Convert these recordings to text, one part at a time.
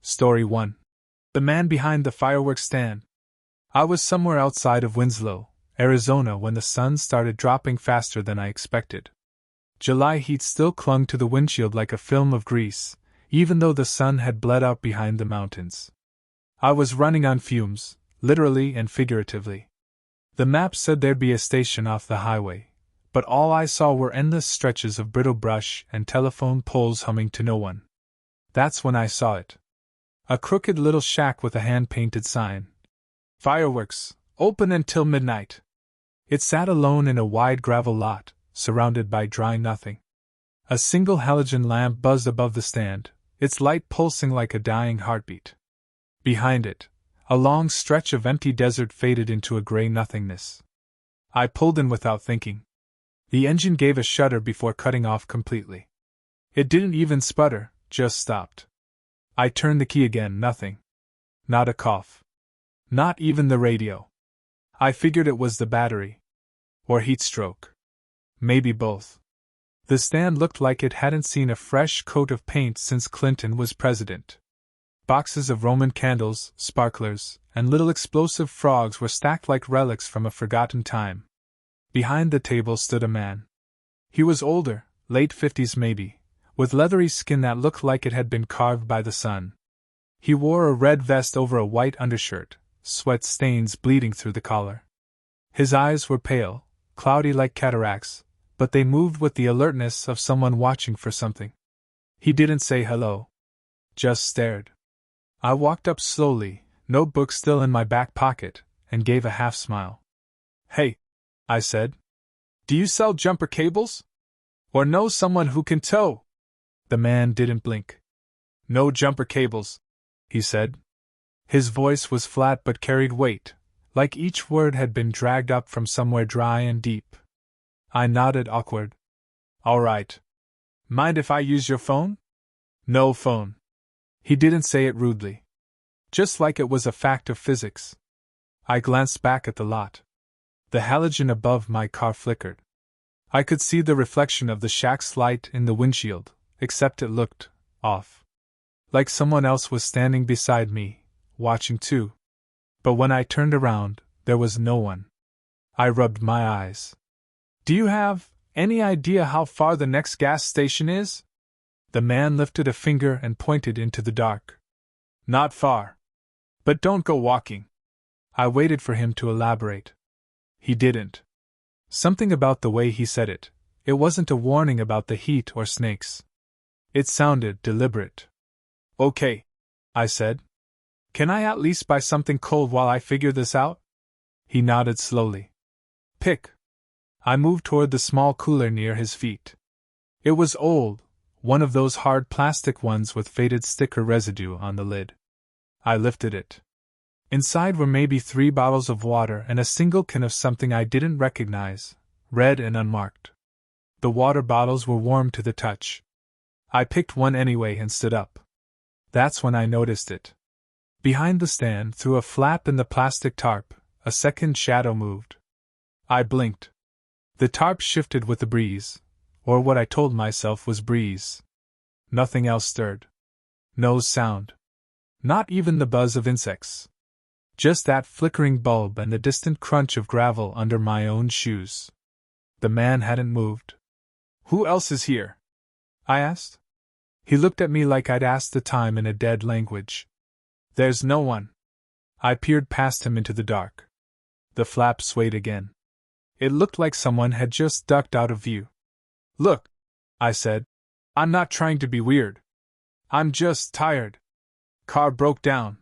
Story 1. The Man Behind the Fireworks Stand. I was somewhere outside of Winslow, Arizona when the sun started dropping faster than I expected. July heat still clung to the windshield like a film of grease, even though the sun had bled out behind the mountains. I was running on fumes, literally and figuratively. The map said there'd be a station off the highway, but all I saw were endless stretches of brittle brush and telephone poles humming to no one. That's when I saw it. A crooked little shack with a hand-painted sign. Fireworks, open until midnight. It sat alone in a wide gravel lot, surrounded by dry nothing. A single halogen lamp buzzed above the stand, its light pulsing like a dying heartbeat. Behind it, a long stretch of empty desert faded into a gray nothingness. I pulled in without thinking. The engine gave a shudder before cutting off completely. It didn't even sputter, just stopped. I turned the key again, nothing. Not a cough. Not even the radio. I figured it was the battery. Or heat stroke. Maybe both. The stand looked like it hadn't seen a fresh coat of paint since Clinton was president. Boxes of Roman candles, sparklers, and little explosive frogs were stacked like relics from a forgotten time. Behind the table stood a man. He was older, late 50s maybe, with leathery skin that looked like it had been carved by the sun. He wore a red vest over a white undershirt, sweat stains bleeding through the collar. His eyes were pale, cloudy like cataracts, but they moved with the alertness of someone watching for something. He didn't say hello. Just stared. I walked up slowly, notebook still in my back pocket, and gave a half smile. "Hey," I said. "Do you sell jumper cables? Or know someone who can tow?" The man didn't blink. "No jumper cables," he said. His voice was flat but carried weight, like each word had been dragged up from somewhere dry and deep. I nodded, awkward. "All right. Mind if I use your phone?" "No phone." He didn't say it rudely. Just like it was a fact of physics. I glanced back at the lot. The halogen above my car flickered. I could see the reflection of the shack's light in the windshield, except it looked off. Like someone else was standing beside me, watching too. But when I turned around, there was no one. I rubbed my eyes. "Do you have any idea how far the next gas station is?" The man lifted a finger and pointed into the dark. "Not far. But don't go walking." I waited for him to elaborate. He didn't. Something about the way he said it. It wasn't a warning about the heat or snakes. It sounded deliberate. "Okay," I said. "Can I at least buy something cold while I figure this out?" He nodded slowly. "Pick." I moved toward the small cooler near his feet. It was old, one of those hard plastic ones with faded sticker residue on the lid. I lifted it. Inside were maybe 3 bottles of water and a single can of something I didn't recognize, red and unmarked. The water bottles were warm to the touch. I picked one anyway and stood up. That's when I noticed it. Behind the stand, through a flap in the plastic tarp, a second shadow moved. I blinked. The tarp shifted with the breeze, or what I told myself was breeze. Nothing else stirred. No sound. Not even the buzz of insects. Just that flickering bulb and the distant crunch of gravel under my own shoes. The man hadn't moved. "Who else is here?" I asked. He looked at me like I'd asked the time in a dead language. "There's no one." I peered past him into the dark. The flap swayed again. It looked like someone had just ducked out of view. "Look," I said. "I'm not trying to be weird. I'm just tired. Car broke down.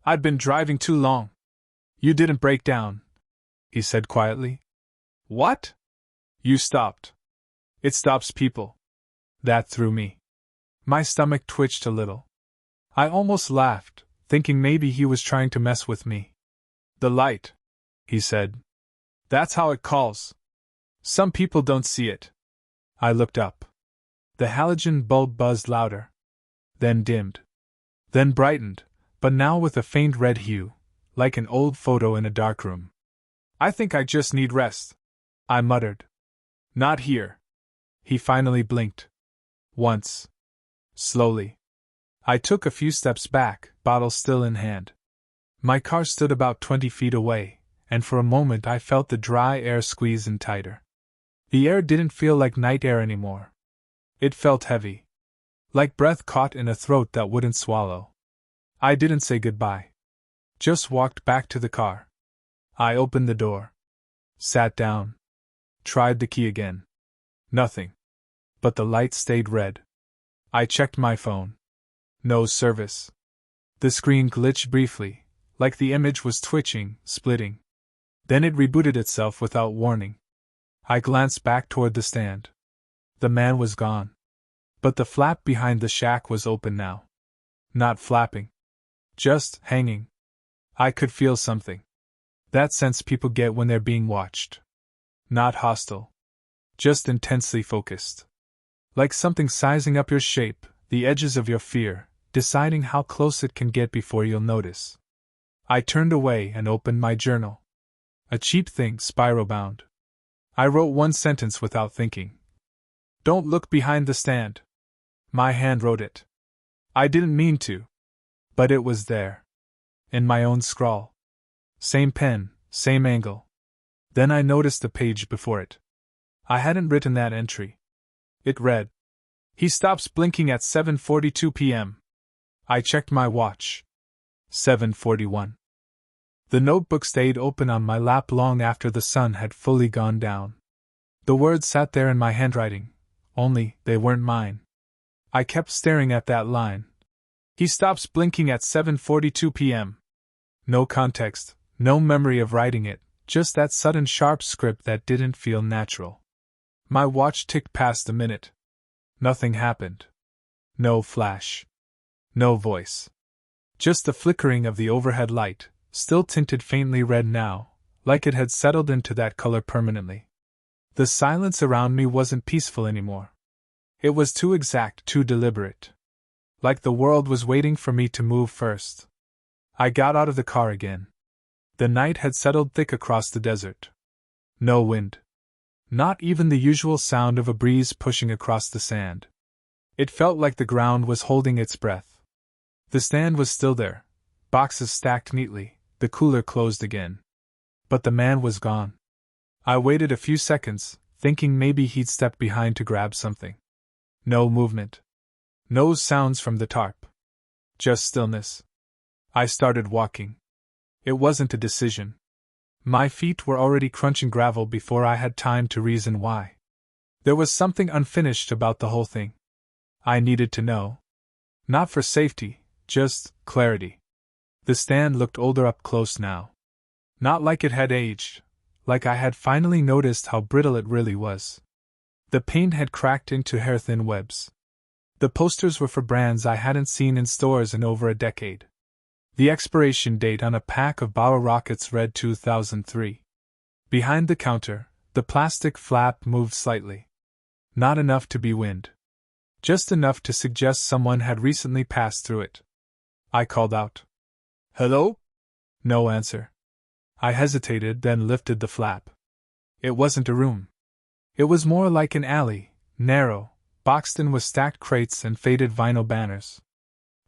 I'd been driving too long." "You didn't break down," he said quietly. "What?" "You stopped. It stops people." That threw me. My stomach twitched a little. I almost laughed, thinking maybe he was trying to mess with me. "The light," he said. "That's how it calls. Some people don't see it." I looked up. The halogen bulb buzzed louder. Then dimmed. Then brightened, but now with a faint red hue, like an old photo in a darkroom. "I think I just need rest," I muttered. "Not here." He finally blinked. Once. Slowly. I took a few steps back, bottle still in hand. My car stood about 20 feet away, and for a moment I felt the dry air squeeze in tighter. The air didn't feel like night air anymore. It felt heavy. Like breath caught in a throat that wouldn't swallow. I didn't say goodbye. Just walked back to the car. I opened the door. Sat down. Tried the key again. Nothing. But the light stayed red. I checked my phone. No service. The screen glitched briefly, like the image was twitching, splitting. Then it rebooted itself without warning. I glanced back toward the stand. The man was gone. But the flap behind the shack was open now. Not flapping. Just hanging. I could feel something. That sense people get when they're being watched. Not hostile. Just intensely focused. Like something sizing up your shape, the edges of your fear, deciding how close it can get before you'll notice. I turned away and opened my journal. A cheap thing, spiral-bound. I wrote one sentence without thinking. Don't look behind the stand. My hand wrote it. I didn't mean to. But it was there. In my own scrawl. Same pen, same angle. Then I noticed the page before it. I hadn't written that entry. It read, "He stops blinking at 7:42 p.m. I checked my watch. 7:41. The notebook stayed open on my lap long after the sun had fully gone down. The words sat there in my handwriting, only they weren't mine. I kept staring at that line. He stops blinking at 7:42 p.m. No context, no memory of writing it, just that sudden sharp script that didn't feel natural. My watch ticked past a minute. Nothing happened. No flash. No voice. Just the flickering of the overhead light, still tinted faintly red now, like it had settled into that color permanently. The silence around me wasn't peaceful anymore. It was too exact, too deliberate. Like the world was waiting for me to move first. I got out of the car again. The night had settled thick across the desert. No wind. Not even the usual sound of a breeze pushing across the sand. It felt like the ground was holding its breath. The stand was still there, boxes stacked neatly, the cooler closed again. But the man was gone. I waited a few seconds, thinking maybe he'd stepped behind to grab something. No movement. No sounds from the tarp. Just stillness. I started walking. It wasn't a decision. My feet were already crunching gravel before I had time to reason why. There was something unfinished about the whole thing. I needed to know. Not for safety, just clarity. The stand looked older up close now. Not like it had aged, like I had finally noticed how brittle it really was. The paint had cracked into hair-thin webs. The posters were for brands I hadn't seen in stores in over a decade. The expiration date on a pack of bottle rockets read 2003. Behind the counter, the plastic flap moved slightly. Not enough to be wind. Just enough to suggest someone had recently passed through it. I called out. "Hello?" No answer. I hesitated, then lifted the flap. It wasn't a room. It was more like an alley, narrow, boxed in with stacked crates and faded vinyl banners.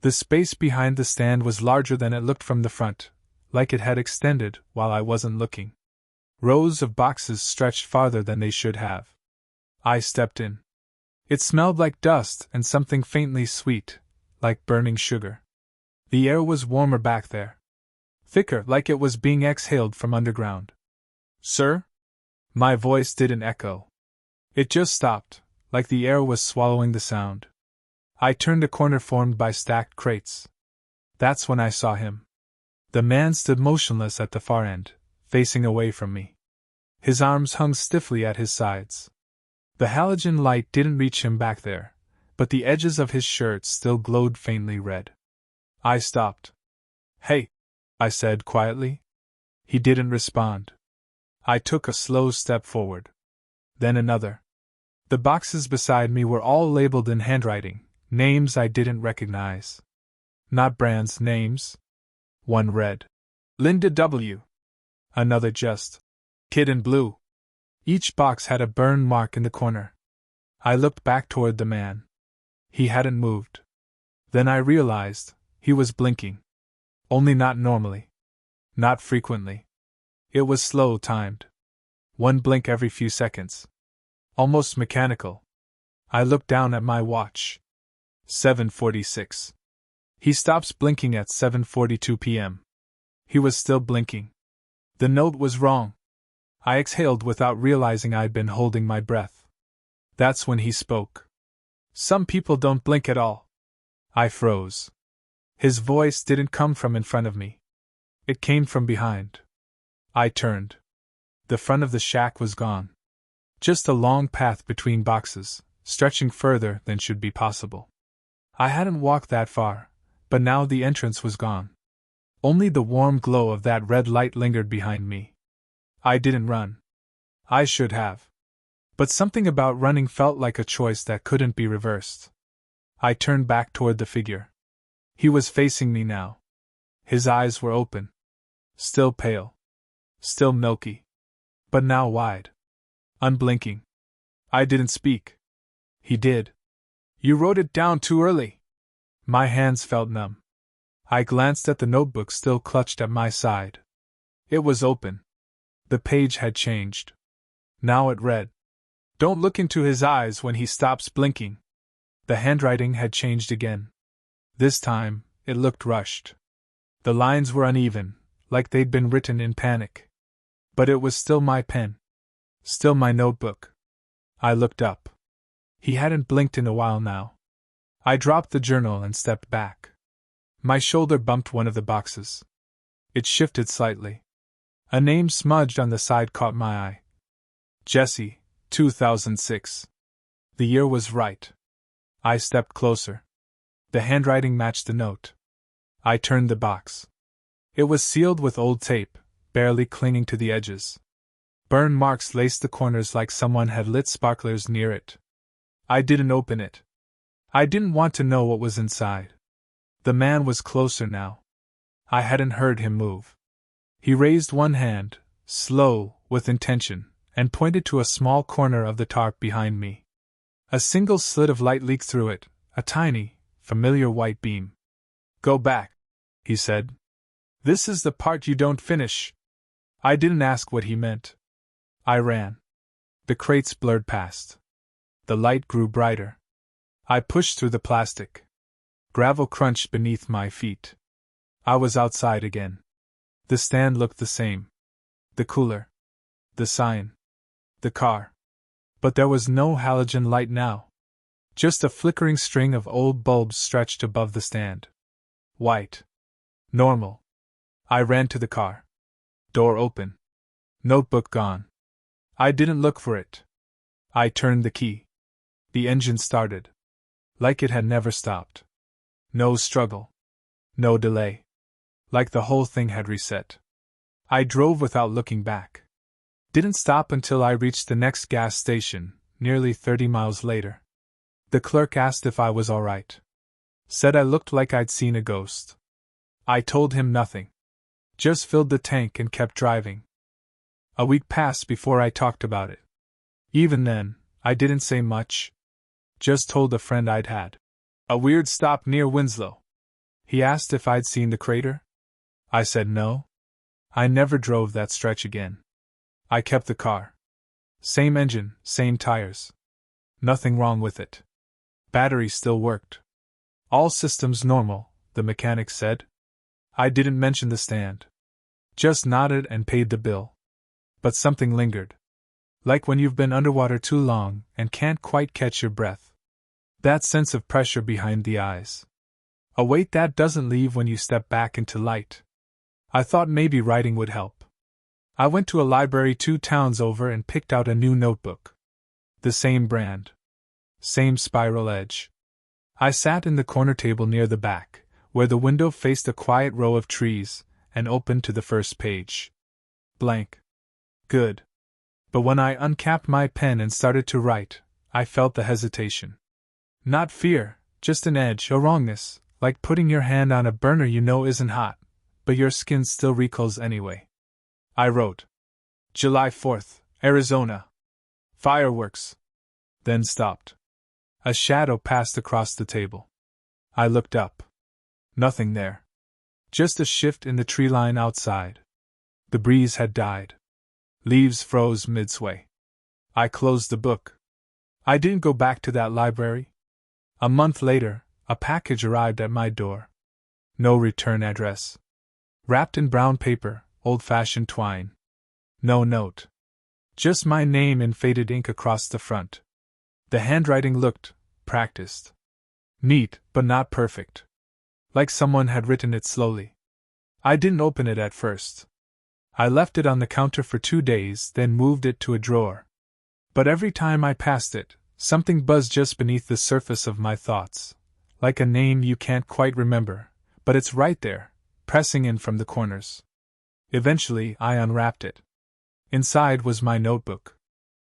The space behind the stand was larger than it looked from the front, like it had extended while I wasn't looking. Rows of boxes stretched farther than they should have. I stepped in. It smelled like dust and something faintly sweet, like burning sugar. The air was warmer back there. Thicker, like it was being exhaled from underground. "Sir?" My voice didn't echo. It just stopped, like the air was swallowing the sound. I turned a corner formed by stacked crates. That's when I saw him. The man stood motionless at the far end, facing away from me. His arms hung stiffly at his sides. The halogen light didn't reach him back there, but the edges of his shirt still glowed faintly red. I stopped. "Hey," I said quietly. He didn't respond. I took a slow step forward. Then another. The boxes beside me were all labeled in handwriting, names I didn't recognize. Not brands, names. One read, "Linda W." Another just, "Kid in Blue." Each box had a burn mark in the corner. I looked back toward the man. He hadn't moved. Then I realized he was blinking. Only not normally. Not frequently. It was slow timed. One blink every few seconds. Almost mechanical. I looked down at my watch. 7:46. He stops blinking at 7:42 p.m. He was still blinking. The note was wrong. I exhaled without realizing I'd been holding my breath. That's when he spoke. Some people don't blink at all. I froze. His voice didn't come from in front of me. It came from behind. I turned. The front of the shack was gone. Just a long path between boxes, stretching further than should be possible. I hadn't walked that far, but now the entrance was gone. Only the warm glow of that red light lingered behind me. I didn't run. I should have. But something about running felt like a choice that couldn't be reversed. I turned back toward the figure. He was facing me now. His eyes were open. Still pale. Still milky. But now wide. Unblinking. I didn't speak. He did. You wrote it down too early. My hands felt numb. I glanced at the notebook still clutched at my side. It was open. The page had changed. Now it read, "Don't look into his eyes when he stops blinking." The handwriting had changed again. This time, it looked rushed. The lines were uneven, like they'd been written in panic. But it was still my pen. Still my notebook. I looked up. He hadn't blinked in a while now. I dropped the journal and stepped back. My shoulder bumped one of the boxes. It shifted slightly. A name smudged on the side caught my eye. Jesse, 2006. The year was right. I stepped closer. The handwriting matched the note. I turned the box. It was sealed with old tape, barely clinging to the edges. Burn marks laced the corners like someone had lit sparklers near it. I didn't open it. I didn't want to know what was inside. The man was closer now. I hadn't heard him move. He raised one hand, slow, with intention, and pointed to a small corner of the tarp behind me. A single slit of light leaked through it, a tiny, familiar white beam. "Go back," he said. "This is the part you don't finish." I didn't ask what he meant. I ran. The crates blurred past. The light grew brighter. I pushed through the plastic. Gravel crunched beneath my feet. I was outside again. The stand looked the same. The cooler. The sign. The car. But there was no halogen light now. Just a flickering string of old bulbs stretched above the stand. White. Normal. I ran to the car. Door open. Notebook gone. I didn't look for it. I turned the key. The engine started. Like it had never stopped. No struggle. No delay. Like the whole thing had reset. I drove without looking back. Didn't stop until I reached the next gas station, nearly 30 miles later. The clerk asked if I was all right. Said I looked like I'd seen a ghost. I told him nothing. Just filled the tank and kept driving. A week passed before I talked about it. Even then, I didn't say much. Just told a friend I'd had a weird stop near Winslow. He asked if I'd seen the crater. I said no. I never drove that stretch again. I kept the car. Same engine, same tires. Nothing wrong with it. Battery still worked. All systems normal, the mechanic said. I didn't mention the stand. Just nodded and paid the bill. But something lingered. Like when you've been underwater too long and can't quite catch your breath. That sense of pressure behind the eyes. A weight that doesn't leave when you step back into light. I thought maybe writing would help. I went to a library 2 towns over and picked out a new notebook. The same brand. Same spiral edge. I sat in the corner table near the back, where the window faced a quiet row of trees, and opened to the first page. Blank. Good. But when I uncapped my pen and started to write, I felt the hesitation. Not fear, just an edge, a wrongness, like putting your hand on a burner you know isn't hot, but your skin still recoils anyway. I wrote, July 4th, Arizona. Fireworks. Then stopped. A shadow passed across the table. I looked up. Nothing there. Just a shift in the tree line outside. The breeze had died. Leaves froze midsway. I closed the book. I didn't go back to that library. A month later, a package arrived at my door. No return address. Wrapped in brown paper, old-fashioned twine. No note. Just my name in faded ink across the front. The handwriting looked practiced. Neat, but not perfect. Like someone had written it slowly. I didn't open it at first. I left it on the counter for 2 days, then moved it to a drawer. But every time I passed it, something buzzed just beneath the surface of my thoughts. Like a name you can't quite remember, but it's right there, pressing in from the corners. Eventually, I unwrapped it. Inside was my notebook.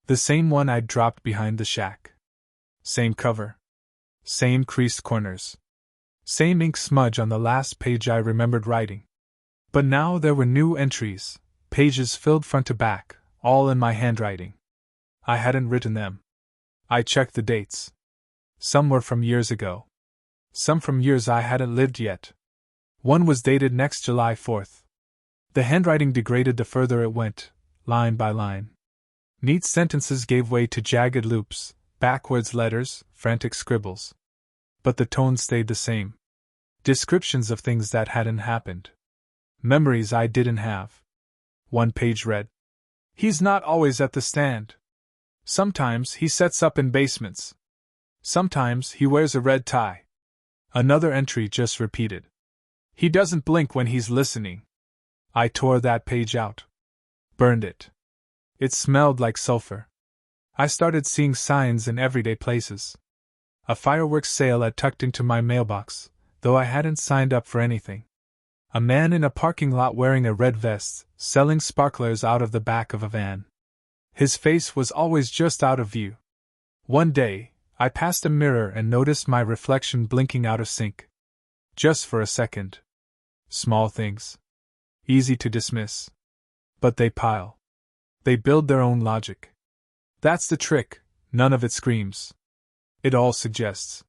The same one I'd dropped behind the shack. Same cover. Same creased corners. Same ink smudge on the last page I remembered writing. But now there were new entries, pages filled front to back, all in my handwriting. I hadn't written them. I checked the dates. Some were from years ago. Some from years I hadn't lived yet. One was dated next July 4th. The handwriting degraded the further it went, line by line. Neat sentences gave way to jagged loops, backwards letters, frantic scribbles. But the tone stayed the same. Descriptions of things that hadn't happened. Memories I didn't have. One page read, "He's not always at the stand. Sometimes he sets up in basements. Sometimes he wears a red tie." Another entry just repeated, "He doesn't blink when he's listening." I tore that page out. Burned it. It smelled like sulfur. I started seeing signs in everyday places. A fireworks sale had tucked into my mailbox, though I hadn't signed up for anything. A man in a parking lot wearing a red vest, selling sparklers out of the back of a van. His face was always just out of view. One day, I passed a mirror and noticed my reflection blinking out of sync. Just for a second. Small things. Easy to dismiss. But they pile. They build their own logic. That's the trick, none of it screams. It all suggests.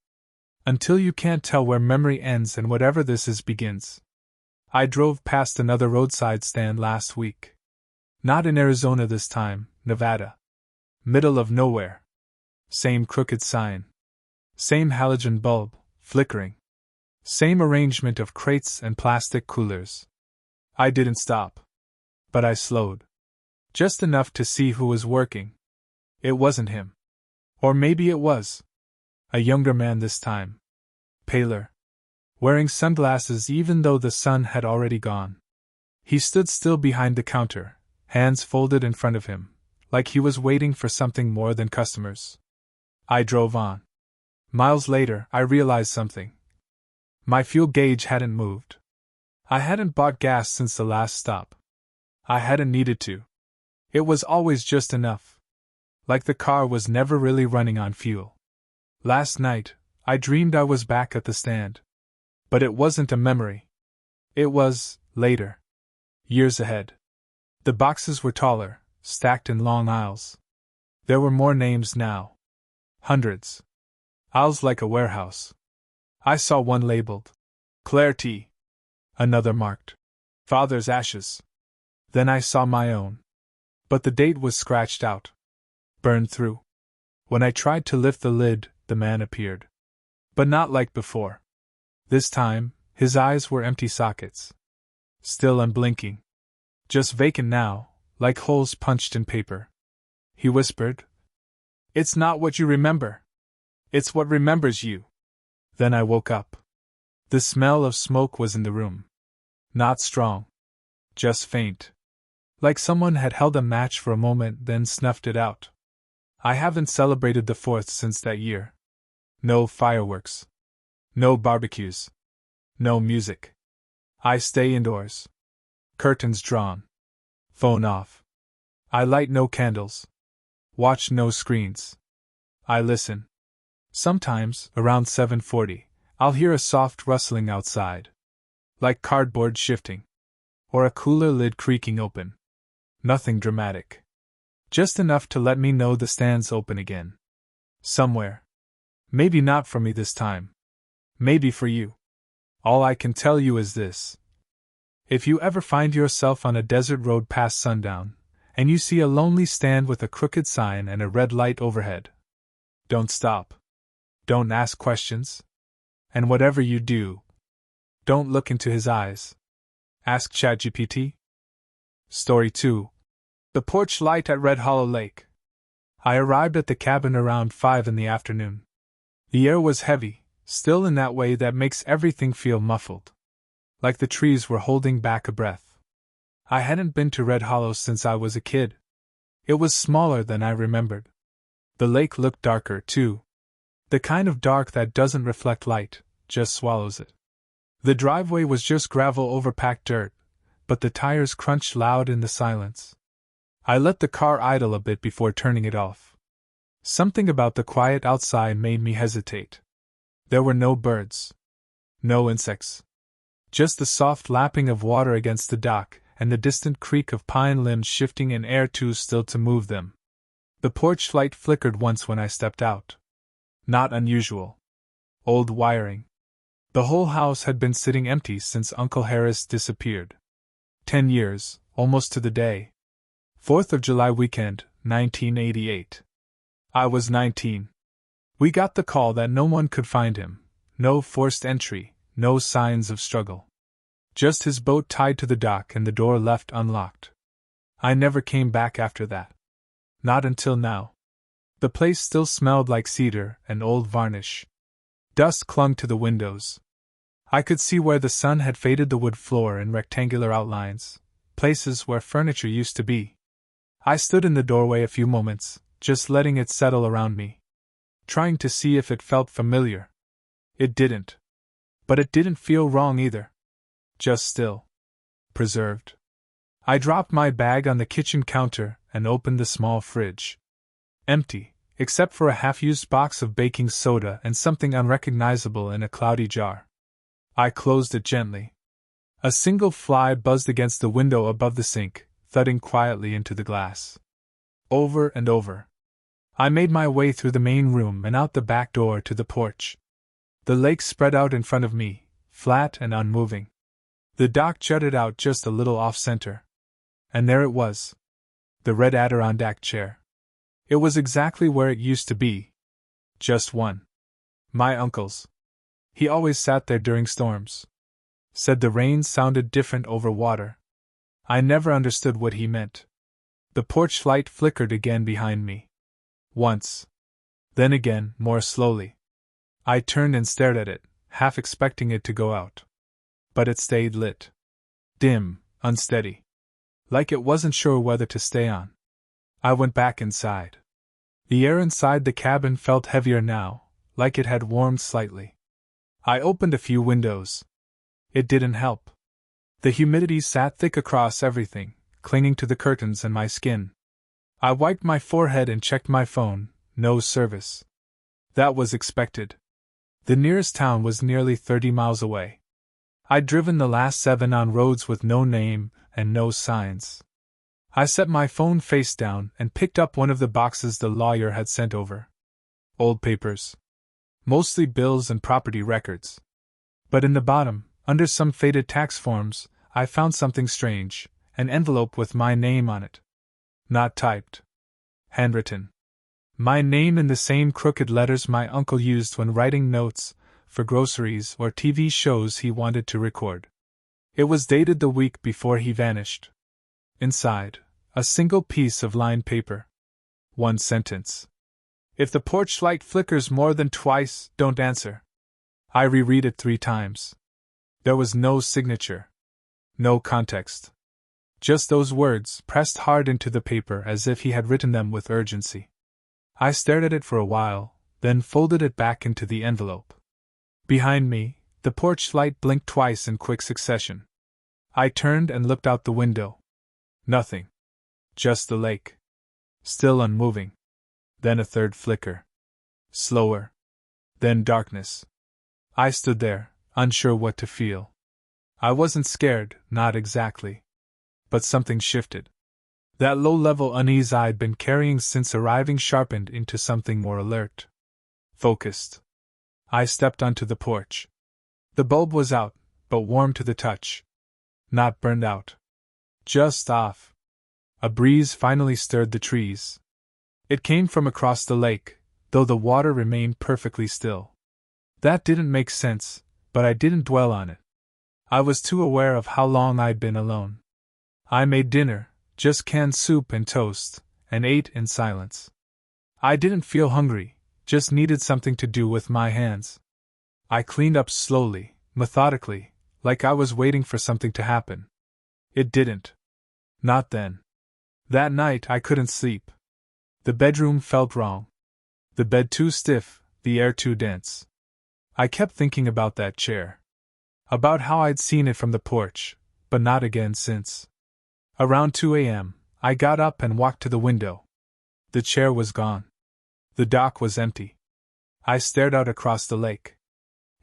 Until you can't tell where memory ends and whatever this is begins. I drove past another roadside stand last week. Not in Arizona this time, Nevada. Middle of nowhere. Same crooked sign. Same halogen bulb, flickering. Same arrangement of crates and plastic coolers. I didn't stop. But I slowed. Just enough to see who was working. It wasn't him. Or maybe it was. A younger man this time. Paler. Wearing sunglasses even though the sun had already gone. He stood still behind the counter, hands folded in front of him, like he was waiting for something more than customers. I drove on. Miles later, I realized something. My fuel gauge hadn't moved. I hadn't bought gas since the last stop. I hadn't needed to. It was always just enough. Like the car was never really running on fuel. Last night, I dreamed I was back at the stand. But it wasn't a memory. It was, later. Years ahead. The boxes were taller, stacked in long aisles. There were more names now. Hundreds. Aisles like a warehouse. I saw one labeled Claire T. Another marked Father's Ashes. Then I saw my own. But the date was scratched out. Burned through. When I tried to lift the lid, the man appeared. But not like before. This time, his eyes were empty sockets. Still unblinking. Just vacant now, like holes punched in paper. He whispered, "It's not what you remember. It's what remembers you." Then I woke up. The smell of smoke was in the room. Not strong. Just faint. Like someone had held a match for a moment then snuffed it out. I haven't celebrated the 4th since that year. No fireworks. No barbecues. No music. I stay indoors. Curtains drawn. Phone off. I light no candles. Watch no screens. I listen. Sometimes, around 7:40, I'll hear a soft rustling outside. Like cardboard shifting. Or a cooler lid creaking open. Nothing dramatic. Just enough to let me know the stand's open again. Somewhere. Maybe not for me this time. Maybe for you. All I can tell you is this. If you ever find yourself on a desert road past sundown, and you see a lonely stand with a crooked sign and a red light overhead, don't stop. Don't ask questions. And whatever you do, don't look into his eyes. Ask ChatGPT. Story 2. The porch light at Red Hollow Lake. I arrived at the cabin around 5 in the afternoon. The air was heavy, still in that way that makes everything feel muffled. Like the trees were holding back a breath. I hadn't been to Red Hollow since I was a kid. It was smaller than I remembered. The lake looked darker, too. The kind of dark that doesn't reflect light, just swallows it. The driveway was just gravel over packed dirt, but the tires crunched loud in the silence. I let the car idle a bit before turning it off. Something about the quiet outside made me hesitate. There were no birds. No insects. Just the soft lapping of water against the dock and the distant creak of pine limbs shifting in air too still to move them. The porch light flickered once when I stepped out. Not unusual. Old wiring. The whole house had been sitting empty since Uncle Harris disappeared. 10 years, almost to the day. 4th of July weekend, 1988. I was 19. We got the call that no one could find him. No forced entry, no signs of struggle. Just his boat tied to the dock and the door left unlocked. I never came back after that. Not until now. The place still smelled like cedar and old varnish. Dust clung to the windows. I could see where the sun had faded the wood floor in rectangular outlines, places where furniture used to be. I stood in the doorway a few moments, just letting it settle around me. Trying to see if it felt familiar. It didn't. But it didn't feel wrong either. Just still. Preserved. I dropped my bag on the kitchen counter and opened the small fridge. Empty, except for a half-used box of baking soda and something unrecognizable in a cloudy jar. I closed it gently. A single fly buzzed against the window above the sink, thudding quietly into the glass. Over and over. I made my way through the main room and out the back door to the porch. The lake spread out in front of me, flat and unmoving. The dock jutted out just a little off-center. And there it was. The red Adirondack chair. It was exactly where it used to be. Just one. My uncle's. He always sat there during storms. Said the rain sounded different over water. I never understood what he meant. The porch light flickered again behind me. Once. Then again, more slowly. I turned and stared at it, half expecting it to go out. But it stayed lit. Dim, unsteady. Like it wasn't sure whether to stay on. I went back inside. The air inside the cabin felt heavier now, like it had warmed slightly. I opened a few windows. It didn't help. The humidity sat thick across everything, clinging to the curtains and my skin. I wiped my forehead and checked my phone. No service. That was expected. The nearest town was nearly 30 miles away. I'd driven the last 7 on roads with no name and no signs. I set my phone face down and picked up one of the boxes the lawyer had sent over. Old papers. Mostly bills and property records. But in the bottom, under some faded tax forms, I found something strange, an envelope with my name on it. Not typed. Handwritten. My name in the same crooked letters my uncle used when writing notes for groceries or TV shows he wanted to record. It was dated the week before he vanished. Inside, a single piece of lined paper. One sentence. If the porch light flickers more than twice, don't answer. I reread it 3 times. There was no signature. No context. Just those words pressed hard into the paper as if he had written them with urgency. I stared at it for a while, then folded it back into the envelope. Behind me, the porch light blinked twice in quick succession. I turned and looked out the window. Nothing. Just the lake. Still unmoving. Then a third flicker. Slower. Then darkness. I stood there, unsure what to feel. I wasn't scared, not exactly. But something shifted. That low-level unease I'd been carrying since arriving sharpened into something more alert. Focused. I stepped onto the porch. The bulb was out, but warm to the touch. Not burned out. Just off. A breeze finally stirred the trees. It came from across the lake, though the water remained perfectly still. That didn't make sense, but I didn't dwell on it. I was too aware of how long I'd been alone. I made dinner, just canned soup and toast, and ate in silence. I didn't feel hungry, just needed something to do with my hands. I cleaned up slowly, methodically, like I was waiting for something to happen. It didn't. Not then. That night I couldn't sleep. The bedroom felt wrong. The bed too stiff, the air too dense. I kept thinking about that chair. About how I'd seen it from the porch, but not again since. Around 2 a.m., I got up and walked to the window. The chair was gone. The dock was empty. I stared out across the lake.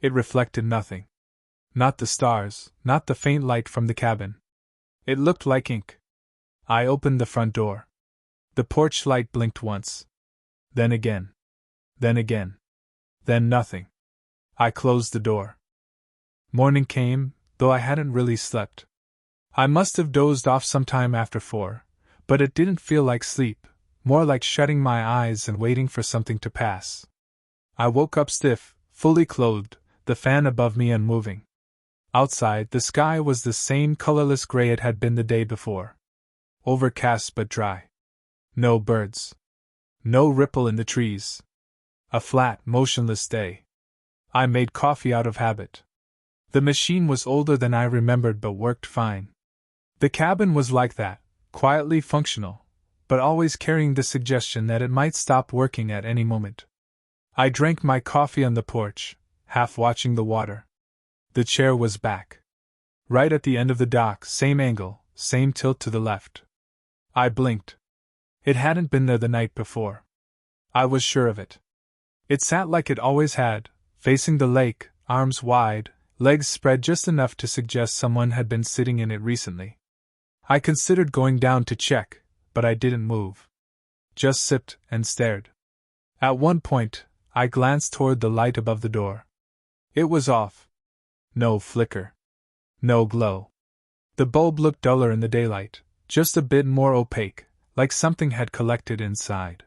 It reflected nothing. Not the stars, not the faint light from the cabin. It looked like ink. I opened the front door. The porch light blinked once. Then again. Then again. Then nothing. I closed the door. Morning came, though I hadn't really slept. I must have dozed off sometime after 4, but it didn't feel like sleep, more like shutting my eyes and waiting for something to pass. I woke up stiff, fully clothed, the fan above me unmoving. Outside, the sky was the same colorless gray it had been the day before. Overcast but dry. No birds. No ripple in the trees. A flat, motionless day. I made coffee out of habit. The machine was older than I remembered but worked fine. The cabin was like that, quietly functional, but always carrying the suggestion that it might stop working at any moment. I drank my coffee on the porch, half watching the water. The chair was back. Right at the end of the dock, same angle, same tilt to the left. I blinked. It hadn't been there the night before. I was sure of it. It sat like it always had, facing the lake, arms wide, legs spread just enough to suggest someone had been sitting in it recently. I considered going down to check, but I didn't move. Just sipped and stared. At one point, I glanced toward the light above the door. It was off. No flicker. No glow. The bulb looked duller in the daylight, just a bit more opaque, like something had collected inside.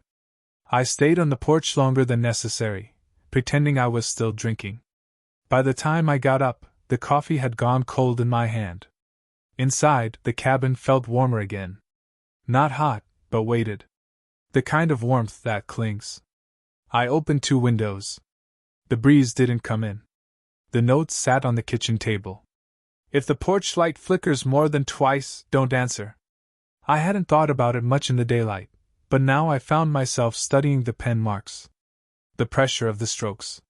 I stayed on the porch longer than necessary, pretending I was still drinking. By the time I got up, the coffee had gone cold in my hand. Inside, the cabin felt warmer again. Not hot, but weighted. The kind of warmth that clings. I opened 2 windows. The breeze didn't come in. The notes sat on the kitchen table. If the porch light flickers more than twice, don't answer. I hadn't thought about it much in the daylight, but now I found myself studying the pen marks. The pressure of the strokes.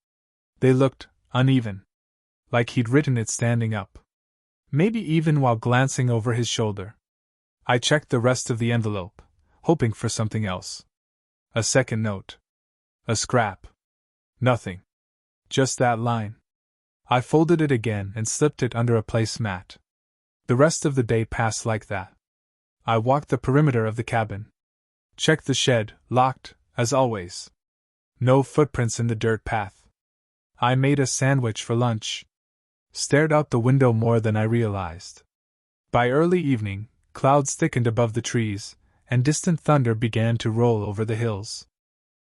They looked uneven. Like he'd written it standing up. Maybe even while glancing over his shoulder. I checked the rest of the envelope, hoping for something else. A second note. A scrap. Nothing. Just that line. I folded it again and slipped it under a placemat. The rest of the day passed like that. I walked the perimeter of the cabin. Checked the shed, locked, as always. No footprints in the dirt path. I made a sandwich for lunch. Stared out the window more than I realized. By early evening, clouds thickened above the trees, and distant thunder began to roll over the hills.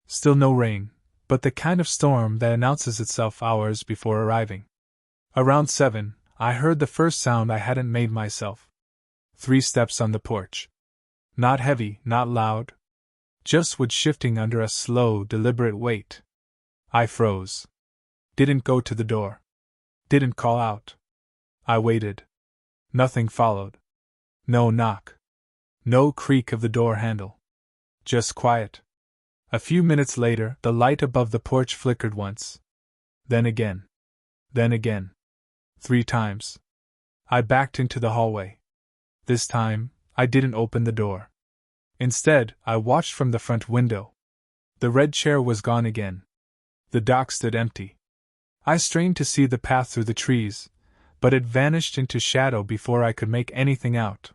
Still no rain, but the kind of storm that announces itself hours before arriving. Around 7, I heard the first sound I hadn't made myself. 3 steps on the porch. Not heavy, not loud. Just wood shifting under a slow, deliberate weight. I froze. Didn't go to the door. Didn't call out. I waited. Nothing followed. No knock. No creak of the door handle. Just quiet. A few minutes later, the light above the porch flickered once. Then again. Then again. 3 times. I backed into the hallway. This time, I didn't open the door. Instead, I watched from the front window. The red chair was gone again. The dock stood empty. I strained to see the path through the trees, but it vanished into shadow before I could make anything out.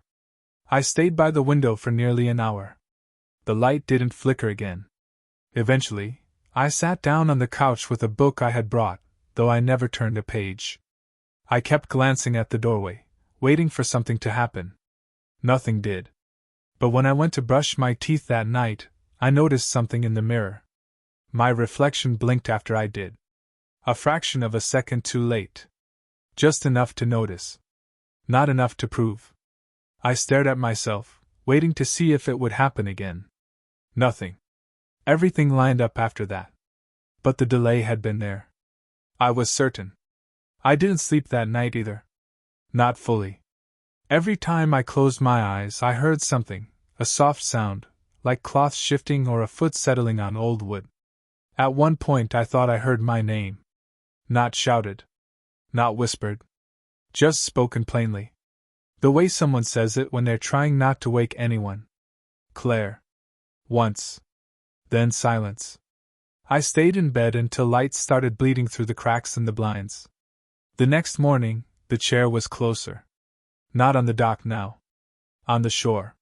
I stayed by the window for nearly an hour. The light didn't flicker again. Eventually, I sat down on the couch with a book I had brought, though I never turned a page. I kept glancing at the doorway, waiting for something to happen. Nothing did. But when I went to brush my teeth that night, I noticed something in the mirror. My reflection blinked after I did. A fraction of a second too late. Just enough to notice. Not enough to prove. I stared at myself, waiting to see if it would happen again. Nothing. Everything lined up after that. But the delay had been there. I was certain. I didn't sleep that night either. Not fully. Every time I closed my eyes, I heard something, a soft sound, like cloth shifting or a foot settling on old wood. At one point I thought I heard my name. Not shouted. Not whispered. Just spoken plainly. The way someone says it when they're trying not to wake anyone. Claire. Once. Then silence. I stayed in bed until light started bleeding through the cracks in the blinds. The next morning, the chair was closer. Not on the dock now. On the shore.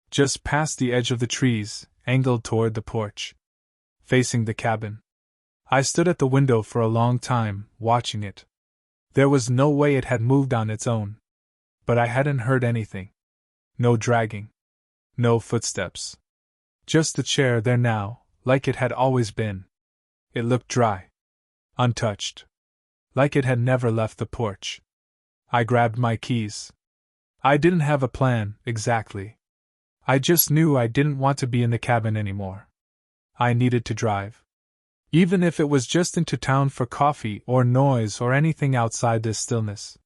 Just past the edge of the trees, angled toward the porch. Facing the cabin. I stood at the window for a long time, watching it. There was no way it had moved on its own. But I hadn't heard anything. No dragging. No footsteps. Just the chair there now, like it had always been. It looked dry. Untouched. Like it had never left the porch. I grabbed my keys. I didn't have a plan, exactly. I just knew I didn't want to be in the cabin anymore. I needed to drive. Even if it was just into town for coffee or noise or anything outside this stillness.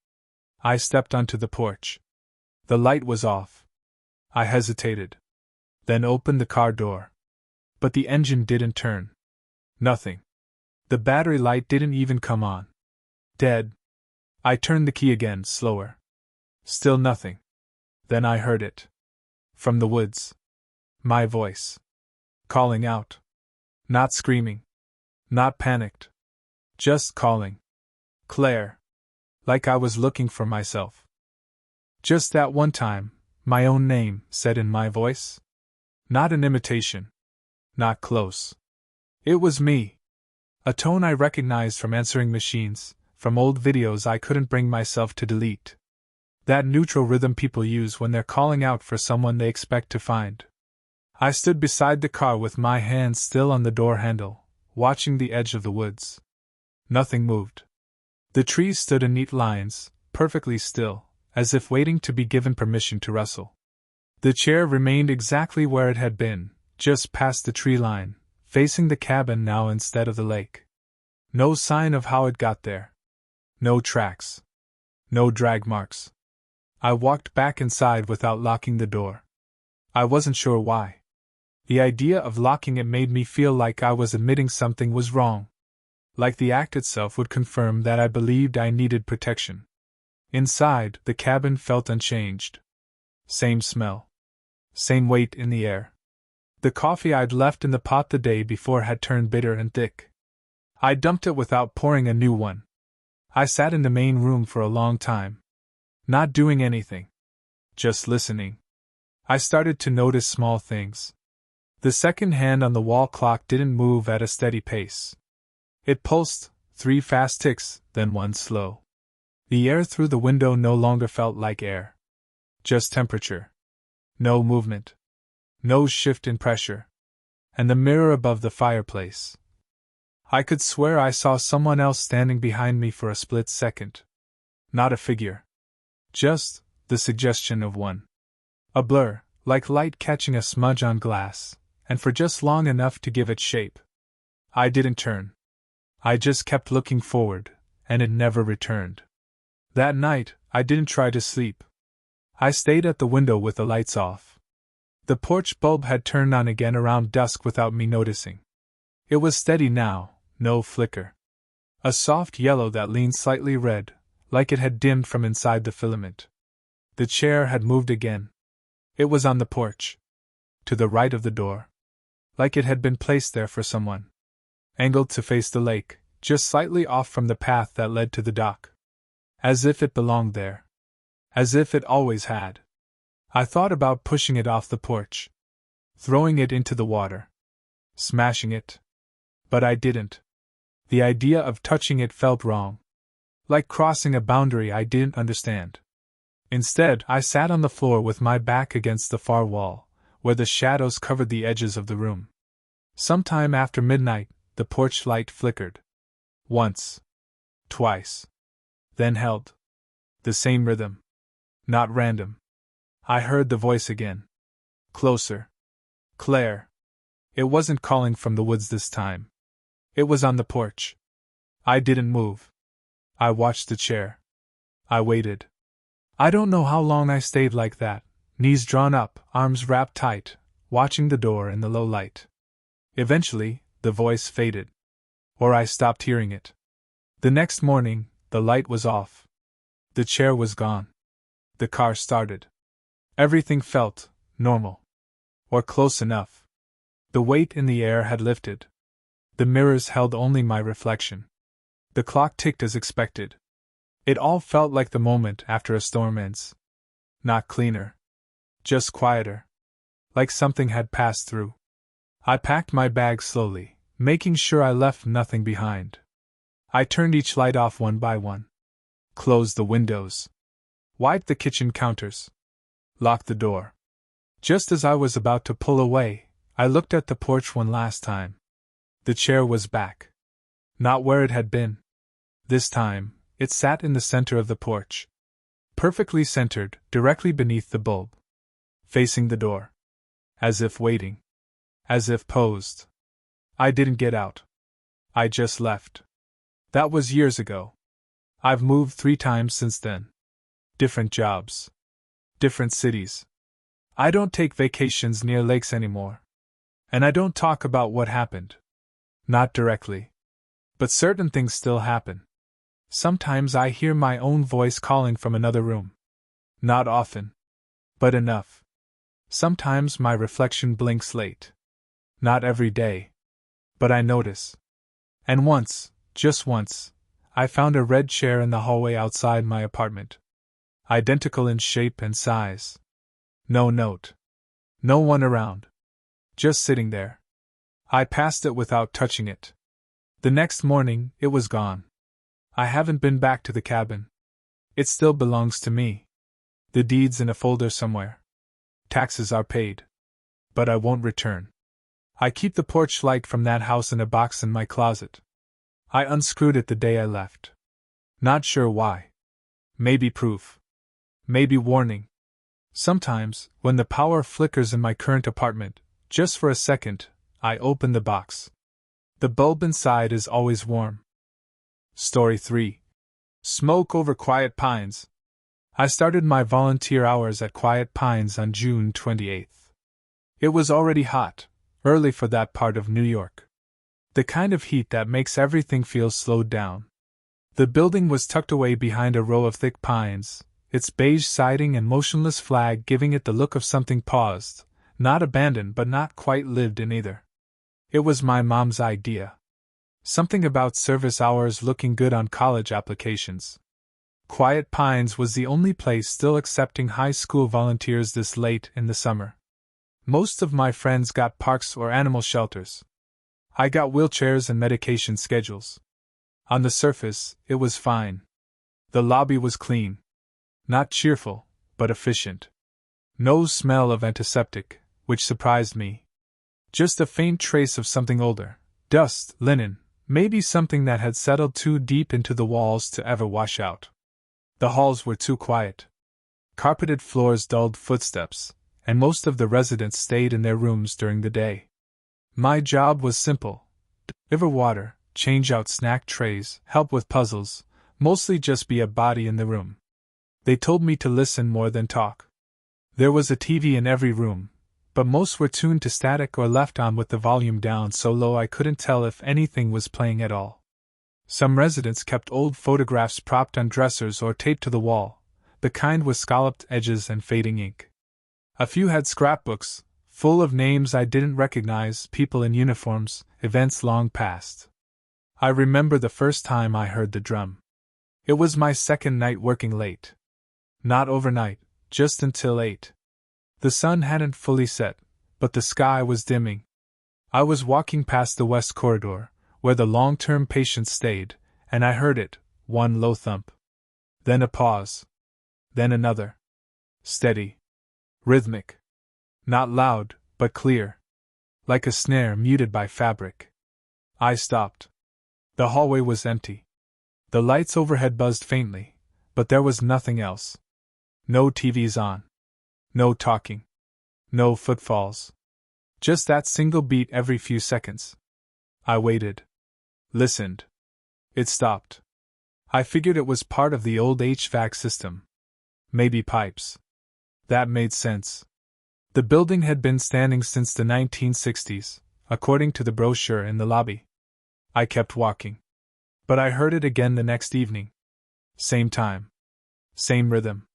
I stepped onto the porch. The light was off. I hesitated. Then opened the car door. But the engine didn't turn. Nothing. The battery light didn't even come on. Dead. I turned the key again, slower. Still nothing. Then I heard it. From the woods. My voice. Calling out. Not screaming. Not panicked. Just calling. Claire. Like I was looking for myself. Just that one time, my own name said in my voice. Not an imitation. Not close. It was me. A tone I recognized from answering machines, from old videos I couldn't bring myself to delete. That neutral rhythm people use when they're calling out for someone they expect to find. I stood beside the car with my hand still on the door handle, watching the edge of the woods. Nothing moved. The trees stood in neat lines, perfectly still, as if waiting to be given permission to rustle. The chair remained exactly where it had been, just past the tree line, facing the cabin now instead of the lake. No sign of how it got there. No tracks. No drag marks. I walked back inside without locking the door. I wasn't sure why. The idea of locking it made me feel like I was admitting something was wrong. Like the act itself would confirm that I believed I needed protection. Inside, the cabin felt unchanged. Same smell. Same weight in the air. The coffee I'd left in the pot the day before had turned bitter and thick. I dumped it without pouring a new one. I sat in the main room for a long time. Not doing anything. Just listening. I started to notice small things. The second hand on the wall clock didn't move at a steady pace. It pulsed, 3 fast ticks, then 1 slow. The air through the window no longer felt like air. Just temperature. No movement. No shift in pressure. And the mirror above the fireplace. I could swear I saw someone else standing behind me for a split second. Not a figure. Just the suggestion of one. A blur, like light catching a smudge on glass, and for just long enough to give it shape. I didn't turn. I just kept looking forward, and it never returned. That night, I didn't try to sleep. I stayed at the window with the lights off. The porch bulb had turned on again around dusk without me noticing. It was steady now, no flicker. A soft yellow that leaned slightly red, like it had dimmed from inside the filament. The chair had moved again. It was on the porch. To the right of the door. Like it had been placed there for someone. Angled to face the lake, just slightly off from the path that led to the dock. As if it belonged there. As if it always had. I thought about pushing it off the porch. Throwing it into the water. Smashing it. But I didn't. The idea of touching it felt wrong. Like crossing a boundary I didn't understand. Instead, I sat on the floor with my back against the far wall, where the shadows covered the edges of the room. Sometime after midnight, the porch light flickered. Once. Twice. Then held. The same rhythm. Not random. I heard the voice again. Closer. Claire. It wasn't calling from the woods this time. It was on the porch. I didn't move. I watched the chair. I waited. I don't know how long I stayed like that, knees drawn up, arms wrapped tight, watching the door in the low light. Eventually, the voice faded. Or I stopped hearing it. The next morning, the light was off. The chair was gone. The car started. Everything felt normal. Or close enough. The weight in the air had lifted. The mirrors held only my reflection. The clock ticked as expected. It all felt like the moment after a storm ends. Not cleaner. Just quieter. Like something had passed through. I packed my bag slowly, making sure I left nothing behind. I turned each light off one by one. Closed the windows. Wiped the kitchen counters. Locked the door. Just as I was about to pull away, I looked at the porch one last time. The chair was back. Not where it had been. This time, it sat in the center of the porch. Perfectly centered, directly beneath the bulb. Facing the door. As if waiting. As if posed. I didn't get out. I just left. That was years ago. I've moved 3 times since then. Different jobs. Different cities. I don't take vacations near lakes anymore. And I don't talk about what happened. Not directly. But certain things still happen. Sometimes I hear my own voice calling from another room. Not often. But enough. Sometimes my reflection blinks late. Not every day. But I notice. And once, just once, I found a red chair in the hallway outside my apartment. Identical in shape and size. No note. No one around. Just sitting there. I passed it without touching it. The next morning, it was gone. I haven't been back to the cabin. It still belongs to me. The deed's in a folder somewhere. Taxes are paid. But I won't return. I keep the porch light from that house in a box in my closet. I unscrewed it the day I left. Not sure why. Maybe proof. Maybe warning. Sometimes, when the power flickers in my current apartment, just for a second, I open the box. The bulb inside is always warm. Story 3. Smoke over Quiet Pines. I started my volunteer hours at Quiet Pines on June 28th. It was already hot, early for that part of New York. The kind of heat that makes everything feel slowed down. The building was tucked away behind a row of thick pines, its beige siding and motionless flag giving it the look of something paused, not abandoned but not quite lived in either. It was my mom's idea. Something about service hours looking good on college applications. Quiet Pines was the only place still accepting high school volunteers this late in the summer. Most of my friends got parks or animal shelters. I got wheelchairs and medication schedules. On the surface, it was fine. The lobby was clean. Not cheerful, but efficient. No smell of antiseptic, which surprised me. Just a faint trace of something older. Dust, linen, maybe something that had settled too deep into the walls to ever wash out. The halls were too quiet. Carpeted floors dulled footsteps, and most of the residents stayed in their rooms during the day. My job was simple. Deliver water, change out snack trays, help with puzzles, mostly just be a body in the room. They told me to listen more than talk. There was a TV in every room, but most were tuned to static or left on with the volume down so low I couldn't tell if anything was playing at all. Some residents kept old photographs propped on dressers or taped to the wall, the kind with scalloped edges and fading ink. A few had scrapbooks, full of names I didn't recognize, people in uniforms, events long past. I remember the first time I heard the drum. It was my second night working late. Not overnight, just until 8. The sun hadn't fully set, but the sky was dimming. I was walking past the west corridor, where the long-term patients stayed, and I heard it, one low thump. Then a pause. Then another. Steady. Rhythmic. Not loud, but clear. Like a snare muted by fabric. I stopped. The hallway was empty. The lights overhead buzzed faintly, but there was nothing else. No TVs on. No talking. No footfalls. Just that single beat every few seconds. I waited. Listened. It stopped. I figured it was part of the old HVAC system. Maybe pipes. That made sense. The building had been standing since the 1960s, according to the brochure in the lobby. I kept walking. But I heard it again the next evening. Same time. Same rhythm.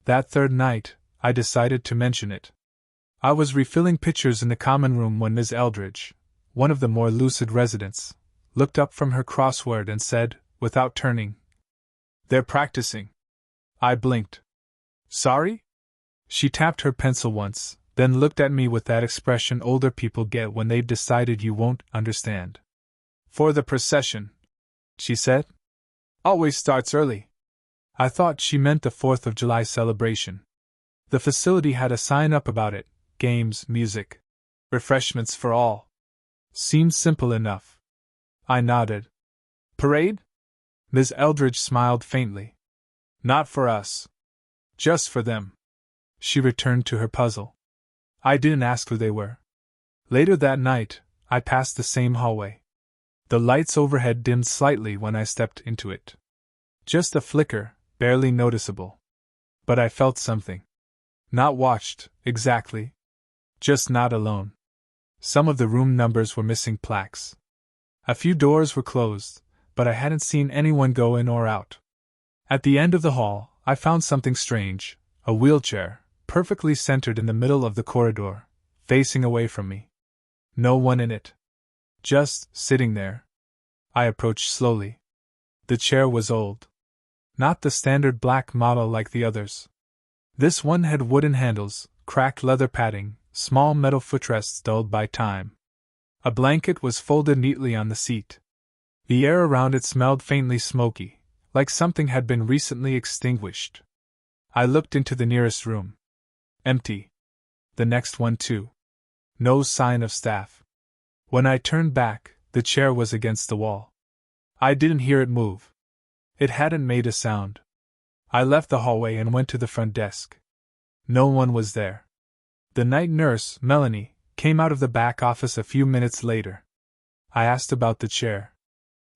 That third night, I decided to mention it. I was refilling pictures in the common room when Ms. Eldridge, one of the more lucid residents, looked up from her crossword and said, without turning, "They're practicing." I blinked. "Sorry?" She tapped her pencil once, then looked at me with that expression older people get when they've decided you won't understand. "For the procession," she said. "Always starts early." I thought she meant the 4th of July celebration. The facility had a sign up about it: games, music, refreshments for all. Seemed simple enough. I nodded. "Parade?" Ms. Eldridge smiled faintly. "Not for us. Just for them." She returned to her puzzle. I didn't ask who they were. Later that night, I passed the same hallway. The lights overhead dimmed slightly when I stepped into it. Just a flicker, barely noticeable. But I felt something. Not watched, exactly. Just not alone. Some of the room numbers were missing plaques. A few doors were closed, but I hadn't seen anyone go in or out. At the end of the hall, I found something strange: a wheelchair, perfectly centered in the middle of the corridor, facing away from me. No one in it. Just sitting there. I approached slowly. The chair was old. Not the standard black model like the others. This one had wooden handles, cracked leather padding, small metal footrests dulled by time. A blanket was folded neatly on the seat. The air around it smelled faintly smoky, like something had been recently extinguished. I looked into the nearest room. Empty. The next one too. No sign of staff. When I turned back, the chair was against the wall. I didn't hear it move. It hadn't made a sound. I left the hallway and went to the front desk. No one was there. The night nurse, Melanie, came out of the back office a few minutes later. I asked about the chair.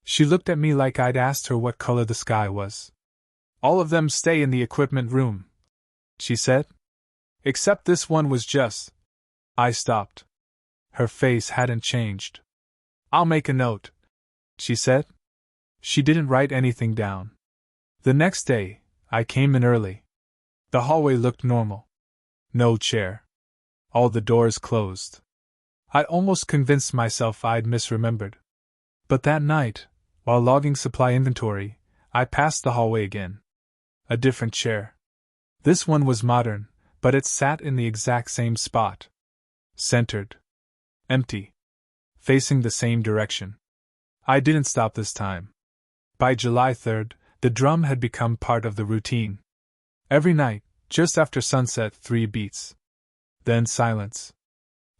She looked at me like I'd asked her what color the sky was. "All of them stay in the equipment room," she said. "Except this one was just—" I stopped. Her face hadn't changed. "I'll make a note," she said. She didn't write anything down. The next day, I came in early. The hallway looked normal. No chair. All the doors closed. I'd almost convinced myself I'd misremembered. But that night, while logging supply inventory, I passed the hallway again. A different chair. This one was modern, but it sat in the exact same spot. Centered. Empty. Facing the same direction. I didn't stop this time. By July 3rd, the drum had become part of the routine. Every night, just after sunset, 3 beats. Then silence.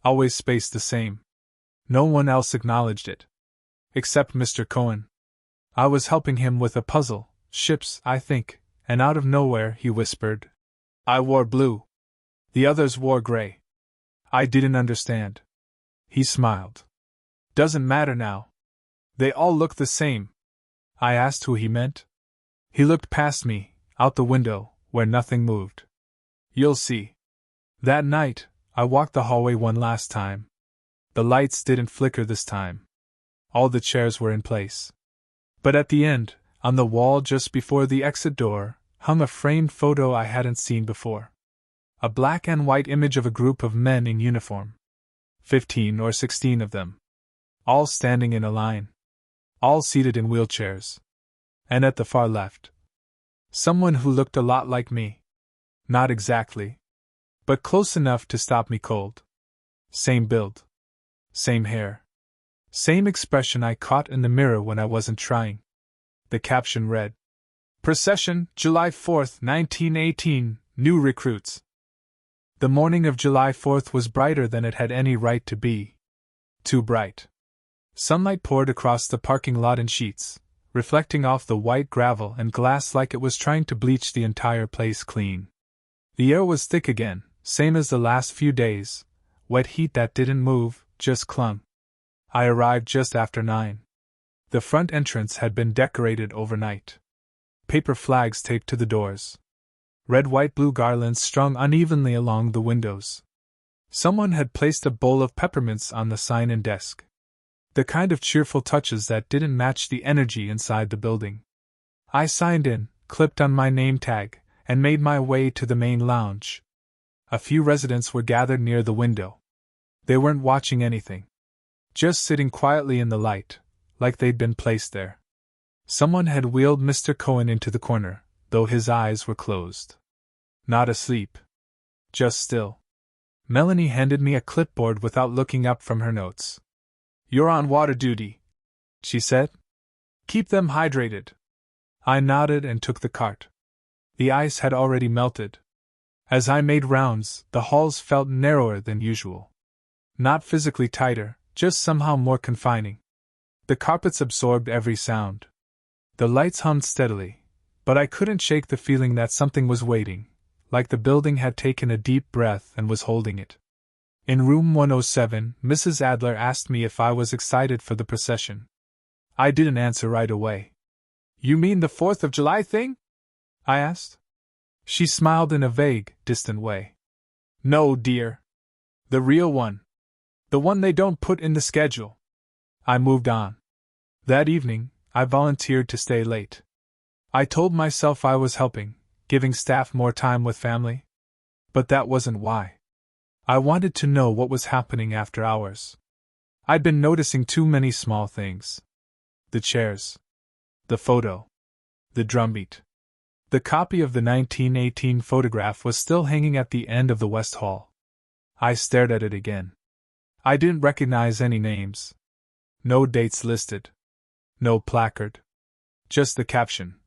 Always spaced the same. No one else acknowledged it. Except Mr. Cohen. I was helping him with a puzzle, ships, I think, and out of nowhere he whispered, "I wore blue. The others wore gray." I didn't understand. He smiled. "Doesn't matter now. They all look the same." I asked who he meant. He looked past me, out the window, where nothing moved. "You'll see." That night, I walked the hallway one last time. The lights didn't flicker this time. All the chairs were in place. But at the end, on the wall just before the exit door, hung a framed photo I hadn't seen before. A black and white image of a group of men in uniform. 15 or 16 of them. All standing in a line. All seated in wheelchairs. And at the far left, someone who looked a lot like me. Not exactly, but close enough to stop me cold. Same build. Same hair. Same expression I caught in the mirror when I wasn't trying. The caption read, Procession, July 4th, 1918, New Recruits. The morning of July 4th was brighter than it had any right to be. Too bright. Sunlight poured across the parking lot in sheets, reflecting off the white gravel and glass like it was trying to bleach the entire place clean. The air was thick again, same as the last few days, wet heat that didn't move, just clung. I arrived just after 9. The front entrance had been decorated overnight. Paper flags taped to the doors. Red, white, blue garlands strung unevenly along the windows. Someone had placed a bowl of peppermints on the sign and desk. The kind of cheerful touches that didn't match the energy inside the building. I signed in, clipped on my name tag, and made my way to the main lounge. A few residents were gathered near the window. They weren't watching anything. Just sitting quietly in the light, like they'd been placed there. Someone had wheeled Mr. Cohen into the corner, though his eyes were closed. Not asleep. Just still. Melanie handed me a clipboard without looking up from her notes. "You're on water duty," she said. "Keep them hydrated." I nodded and took the cart. The ice had already melted. As I made rounds, the halls felt narrower than usual. Not physically tighter, just somehow more confining. The carpets absorbed every sound. The lights hummed steadily, but I couldn't shake the feeling that something was waiting, like the building had taken a deep breath and was holding it. In room 107, Mrs. Adler asked me if I was excited for the procession. I didn't answer right away. "You mean the 4th of July thing?" I asked. She smiled in a vague, distant way. "No, dear. The real one. The one they don't put in the schedule." I moved on. That evening, I volunteered to stay late. I told myself I was helping, giving staff more time with family. But that wasn't why. I wanted to know what was happening after hours. I'd been noticing too many small things. The chairs. The photo. The drumbeat. The copy of the 1918 photograph was still hanging at the end of the West Hall. I stared at it again. I didn't recognize any names. No dates listed. No placard. Just the caption.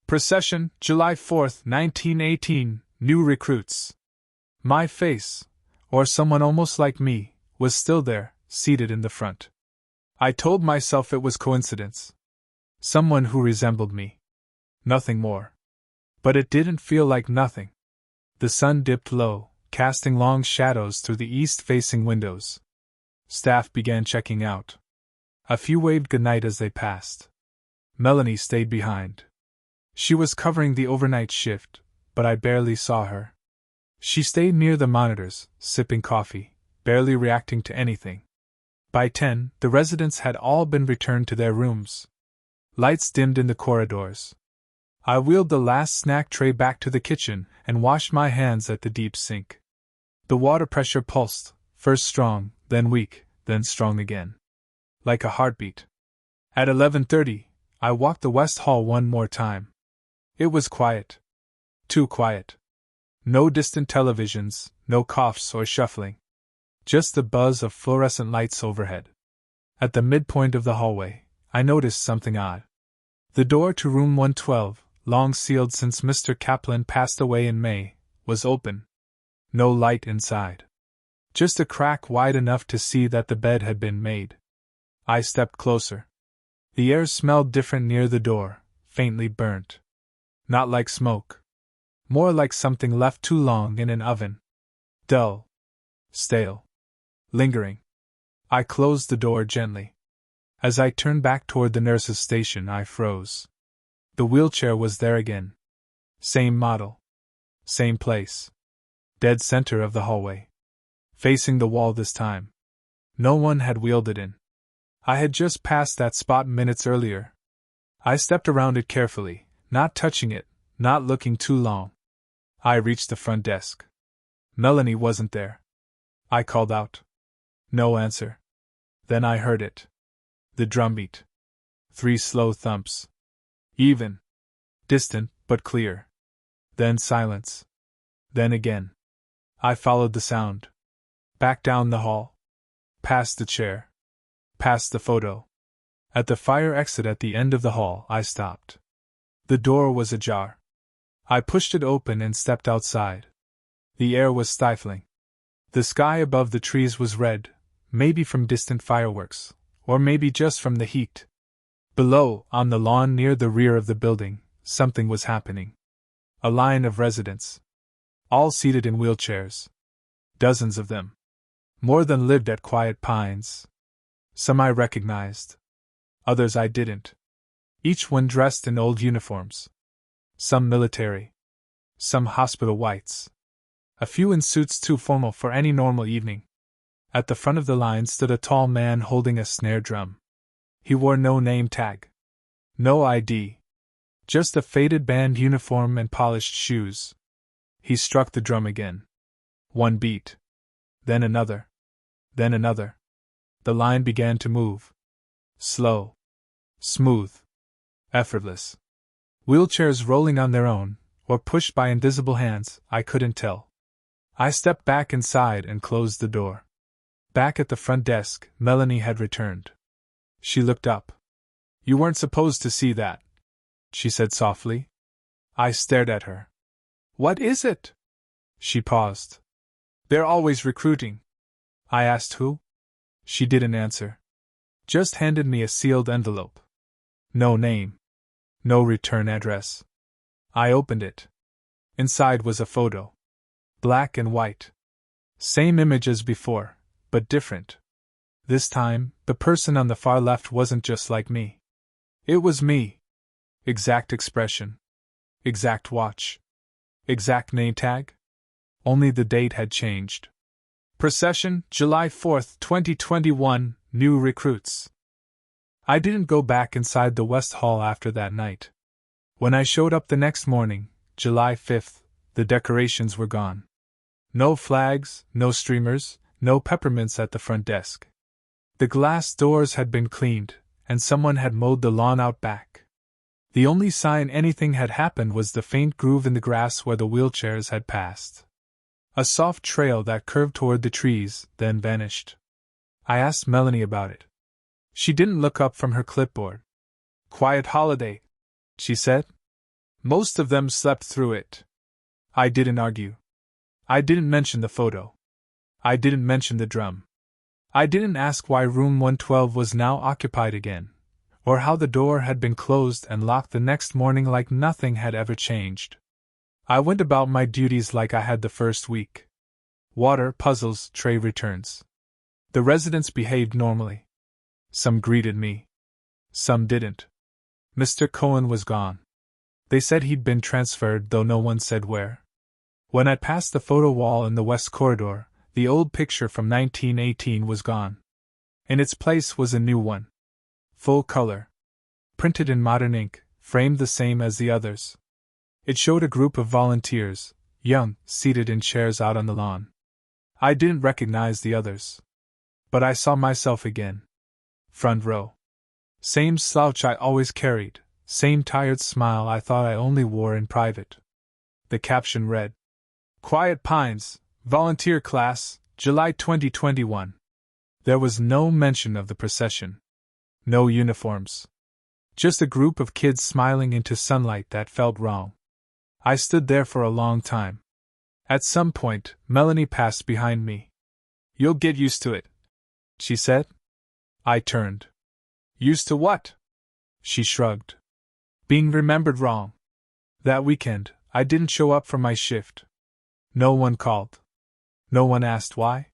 Procession, July 4th, 1918, New Recruits. My face, or someone almost like me, was still there, seated in the front. I told myself it was coincidence. Someone who resembled me. Nothing more. But it didn't feel like nothing. The sun dipped low, casting long shadows through the east-facing windows. Staff began checking out. A few waved goodnight as they passed. Melanie stayed behind. She was covering the overnight shift, but I barely saw her. She stayed near the monitors, sipping coffee, barely reacting to anything. By 10, the residents had all been returned to their rooms. Lights dimmed in the corridors. I wheeled the last snack tray back to the kitchen and washed my hands at the deep sink. The water pressure pulsed, first strong, then weak, then strong again. Like a heartbeat. At 11:30, I walked the West Hall one more time. It was quiet. Too quiet. No distant televisions, no coughs or shuffling. Just the buzz of fluorescent lights overhead. At the midpoint of the hallway, I noticed something odd. The door to room 112, long sealed since Mr. Kaplan passed away in May, was open. No light inside. Just a crack wide enough to see that the bed had been made. I stepped closer. The air smelled different near the door, faintly burnt. Not like smoke. More like something left too long in an oven. Dull. Stale. Lingering. I closed the door gently. As I turned back toward the nurse's station, I froze. The wheelchair was there again. Same model. Same place. Dead center of the hallway. Facing the wall this time. No one had wheeled it in. I had just passed that spot minutes earlier. I stepped around it carefully, not touching it, not looking too long. I reached the front desk. Melanie wasn't there. I called out. No answer. Then I heard it. The drumbeat. 3 slow thumps. Even. Distant, but clear. Then silence. Then again. I followed the sound. Back down the hall. Past the chair. Past the photo. At the fire exit at the end of the hall, I stopped. The door was ajar. I pushed it open and stepped outside. The air was stifling. The sky above the trees was red, maybe from distant fireworks, or maybe just from the heat. Below, on the lawn near the rear of the building, something was happening. A line of residents. All seated in wheelchairs. Dozens of them. More than lived at Quiet Pines. Some I recognized. Others I didn't. Each one dressed in old uniforms. Some military. Some hospital whites. A few in suits too formal for any normal evening. At the front of the line stood a tall man holding a snare drum. He wore no name tag. No ID. Just a faded band uniform and polished shoes. He struck the drum again. One beat. Then another. Then another. The line began to move. Slow. Smooth. Effortless. Wheelchairs rolling on their own, or pushed by invisible hands, I couldn't tell. I stepped back inside and closed the door. Back at the front desk, Melanie had returned. She looked up. "You weren't supposed to see that," she said softly. I stared at her. "What is it?" She paused. "They're always recruiting." I asked who. She didn't answer. Just handed me a sealed envelope. No name. No return address. I opened it. Inside was a photo. Black and white. Same image as before, but different. This time, the person on the far left wasn't just like me. It was me. Exact expression. Exact watch. Exact name tag. Only the date had changed. Procession, July 4th, 2021, new recruits. I didn't go back inside the West Hall after that night. When I showed up the next morning, July 5th, the decorations were gone. No flags, no streamers, no peppermints at the front desk. The glass doors had been cleaned, and someone had mowed the lawn out back. The only sign anything had happened was the faint groove in the grass where the wheelchairs had passed. A soft trail that curved toward the trees, then vanished. I asked Melanie about it. She didn't look up from her clipboard. "Quiet holiday," she said. "Most of them slept through it." I didn't argue. I didn't mention the photo. I didn't mention the drum. I didn't ask why room 112 was now occupied again, or how the door had been closed and locked the next morning like nothing had ever changed. I went about my duties like I had the first week. Water, puzzles, tray returns. The residents behaved normally. Some greeted me. Some didn't. Mr. Cohen was gone. They said he'd been transferred, though no one said where. When I passed the photo wall in the west corridor, the old picture from 1918 was gone. In its place was a new one. Full color. Printed in modern ink, framed the same as the others. It showed a group of volunteers, young, seated in chairs out on the lawn. I didn't recognize the others. But I saw myself again. Front row. Same slouch I always carried, same tired smile I thought I only wore in private. The caption read, "Quiet Pines, Volunteer Class, July 2021. There was no mention of the procession. No uniforms. Just a group of kids smiling into sunlight that felt wrong. I stood there for a long time. At some point, Melanie passed behind me. "You'll get used to it," she said. I turned. "Used to what?" She shrugged. "Being remembered wrong. That weekend, I didn't show up for my shift. No one called. No one asked why.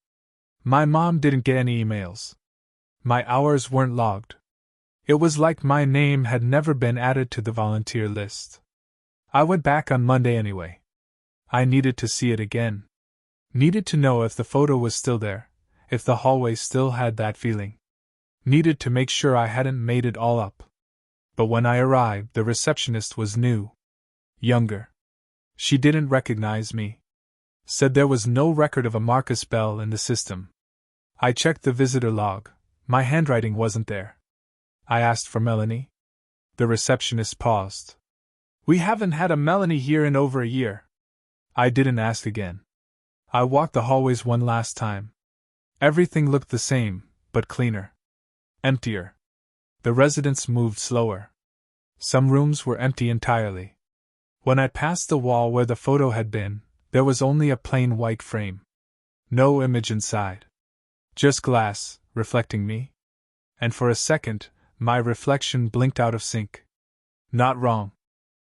My mom didn't get any emails. My hours weren't logged. It was like my name had never been added to the volunteer list. I went back on Monday anyway. I needed to see it again. Needed to know if the photo was still there, if the hallway still had that feeling. Needed to make sure I hadn't made it all up. But when I arrived, the receptionist was new. Younger. She didn't recognize me. Said there was no record of a Marcus Bell in the system. I checked the visitor log. My handwriting wasn't there. I asked for Melanie. The receptionist paused. "We haven't had a Melanie here in over a year." I didn't ask again. I walked the hallways one last time. Everything looked the same, but cleaner. Emptier. The residents moved slower. Some rooms were empty entirely. When I passed the wall where the photo had been, there was only a plain white frame. No image inside. Just glass, reflecting me. And for a second, my reflection blinked out of sync. Not wrong.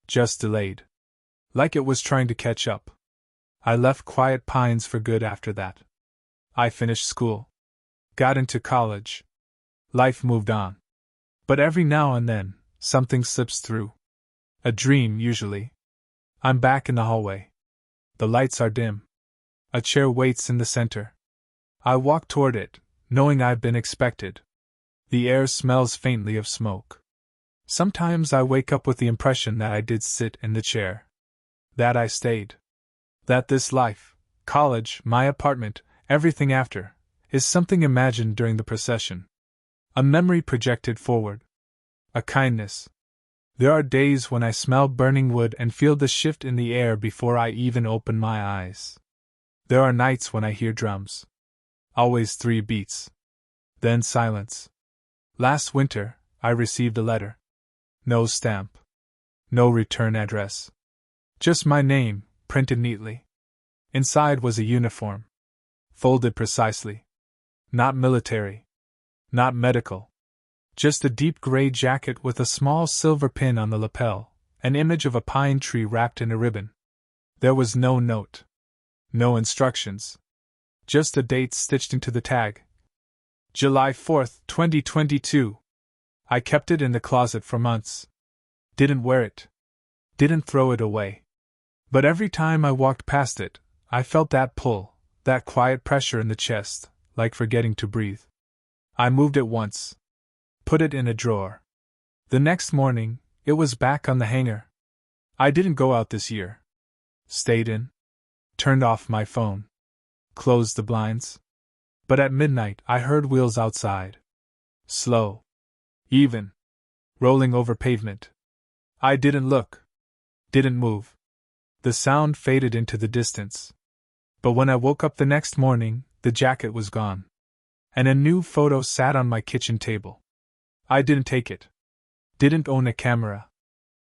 Just delayed. Like it was trying to catch up. I left Quiet Pines for good after that. I finished school. Got into college. Life moved on. But every now and then, something slips through. A dream, usually. I'm back in the hallway. The lights are dim. A chair waits in the center. I walk toward it, knowing I've been expected. The air smells faintly of smoke. Sometimes I wake up with the impression that I did sit in the chair. That I stayed. That this life, college, my apartment, everything after, is something imagined during the procession. A memory projected forward. A kindness. There are days when I smell burning wood and feel the shift in the air before I even open my eyes. There are nights when I hear drums. Always 3 beats. Then silence. Last winter, I received a letter. No stamp. No return address. Just my name, printed neatly. Inside was a uniform. Folded precisely. Not military. Not medical. Just a deep gray jacket with a small silver pin on the lapel, an image of a pine tree wrapped in a ribbon. There was no note. No instructions. Just a date stitched into the tag. July 4th, 2022. I kept it in the closet for months. Didn't wear it. Didn't throw it away. But every time I walked past it, I felt that pull, that quiet pressure in the chest, like forgetting to breathe. I moved it once. Put it in a drawer. The next morning, it was back on the hanger. I didn't go out this year. Stayed in. Turned off my phone. Closed the blinds. But at midnight I heard wheels outside. Slow. Even. Rolling over pavement. I didn't look. Didn't move. The sound faded into the distance. But when I woke up the next morning, the jacket was gone. And a new photo sat on my kitchen table. I didn't take it. Didn't own a camera.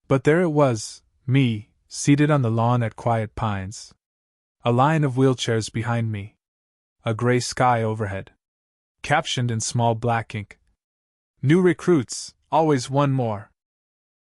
But there it was, me, seated on the lawn at Quiet Pines. A line of wheelchairs behind me. A gray sky overhead. Captioned in small black ink. New recruits, always one more.